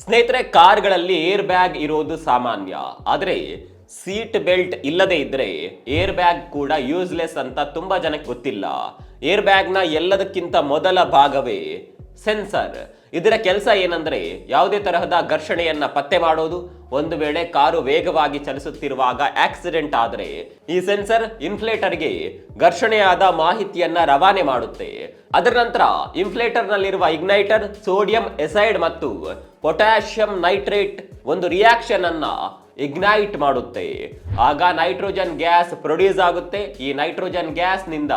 ಸ್ನೇಹಿತರೆ, ಕಾರ್ಗಳಲ್ಲಿ air bag ಇರೋದು ಸಾಮಾನ್ಯ. ಆದರೆ ಸೀಟ್ ಬೆಲ್ಟ್ ಇಲ್ಲದೆ ಇದ್ರೆ ಏರ್ ಬ್ಯಾಗ್ ಕೂಡ ಯೂಸ್ಲೆಸ್ ಅಂತ ತುಂಬಾ ಜನಕ್ಕೆ ಗೊತ್ತಿಲ್ಲ. ಏರ್ ಬ್ಯಾಗ್ನ ಎಲ್ಲದಕ್ಕಿಂತ ಮೊದಲ ಭಾಗವೇ ಸೆನ್ಸರ್. ಇದರ ಕೆಲಸ ಏನಂದ್ರೆ ಯಾವುದೇ ತರಹದ ಘರ್ಷಣೆಯನ್ನ ಪತ್ತೆ ಮಾಡೋದು. ಒಂದು ವೇಳೆ ಕಾರು ವೇಗವಾಗಿ ಚಲಿಸುತ್ತಿರುವಾಗ ಆಕ್ಸಿಡೆಂಟ್ ಆದರೆ ಈ ಸೆನ್ಸರ್ ಇನ್ಫ್ಲೇಟರ್ಗೆ ಘರ್ಷಣೆಯಾದ ಮಾಹಿತಿಯನ್ನ ರವಾನೆ ಮಾಡುತ್ತೆ. ಅದರ ನಂತರ ಇನ್ಫ್ಲೇಟರ್ ನಲ್ಲಿರುವ ಇಗ್ನೈಟರ್ ಸೋಡಿಯಂ ಎಸೈಡ್ ಮತ್ತು ಪೊಟ್ಯಾಷಿಯಂ ನೈಟ್ರೇಟ್ ಒಂದು ರಿಯಾಕ್ಷನ್ ಅನ್ನ ಇಗ್ನೈಟ್ ಮಾಡುತ್ತೆ. ಆಗ ನೈಟ್ರೋಜನ್ ಗ್ಯಾಸ್ ಪ್ರೊಡ್ಯೂಸ್ ಆಗುತ್ತೆ. ಈ ನೈಟ್ರೋಜನ್ ಗ್ಯಾಸ್ ನಿಂದ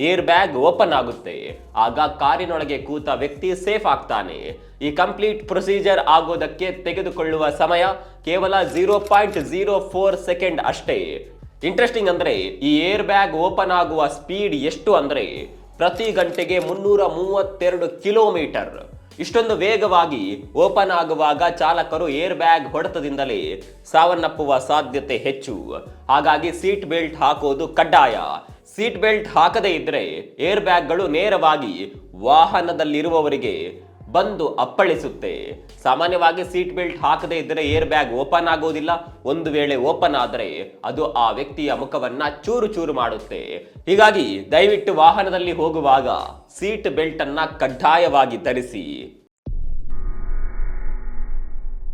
ಏರ್ ಬ್ಯಾಗ್ ಓಪನ್ ಆಗುತ್ತೆ. ಆಗ ಕಾರಿನೊಳಗೆ ಕೂತ ವ್ಯಕ್ತಿ ಸೇಫ್ ಆಗ್ತಾನೆ. ಈ ಕಂಪ್ಲೀಟ್ ಪ್ರೊಸೀಜರ್ ಆಗೋದಕ್ಕೆ ತೆಗೆದುಕೊಳ್ಳುವ ಸಮಯ ಕೇವಲ 0.04 ಸೆಕೆಂಡ್ ಅಷ್ಟೇ. ಇಂಟ್ರೆಸ್ಟಿಂಗ್ ಅಂದ್ರೆ ಈ ಏರ್ ಬ್ಯಾಗ್ ಓಪನ್ ಆಗುವ ಸ್ಪೀಡ್ ಎಷ್ಟು ಅಂದ್ರೆ ಪ್ರತಿ ಗಂಟೆಗೆ 332 ಕಿಲೋಮೀಟರ್. ಇಷ್ಟೊಂದು ವೇಗವಾಗಿ ಓಪನ್ ಆಗುವಾಗ ಚಾಲಕರು ಏರ್ ಬ್ಯಾಗ್ ಹೊಡೆತದಿಂದಲೇ ಸಾವನ್ನಪ್ಪುವ ಸಾಧ್ಯತೆ ಹೆಚ್ಚು. ಹಾಗಾಗಿ ಸೀಟ್ ಬೆಲ್ಟ್ ಹಾಕೋದು ಕಡ್ಡಾಯ. ಸೀಟ್ ಬೆಲ್ಟ್ ಹಾಕದೇ ಇದ್ರೆ ಏರ್ ಬ್ಯಾಗ್ಗಳು ನೇರವಾಗಿ ವಾಹನದಲ್ಲಿರುವವರಿಗೆ ಬಂದು ಅಪ್ಪಳಿಸುತ್ತೆ. ಸಾಮಾನ್ಯವಾಗಿ ಸೀಟ್ ಬೆಲ್ಟ್ ಹಾಕದೇ ಇದ್ದರೆ ಏರ್ ಬ್ಯಾಗ್ ಓಪನ್ ಆಗೋದಿಲ್ಲ. ಒಂದು ವೇಳೆ ಓಪನ್ ಆದರೆ ಅದು ಆ ವ್ಯಕ್ತಿಯ ಮುಖವನ್ನ ಚೂರು ಚೂರು ಮಾಡುತ್ತೆ. ಹೀಗಾಗಿ ದಯವಿಟ್ಟು ವಾಹನದಲ್ಲಿ ಹೋಗುವಾಗ ಸೀಟ್ ಬೆಲ್ಟ್ ಅನ್ನ ಕಡ್ಡಾಯವಾಗಿ ಧರಿಸಿ.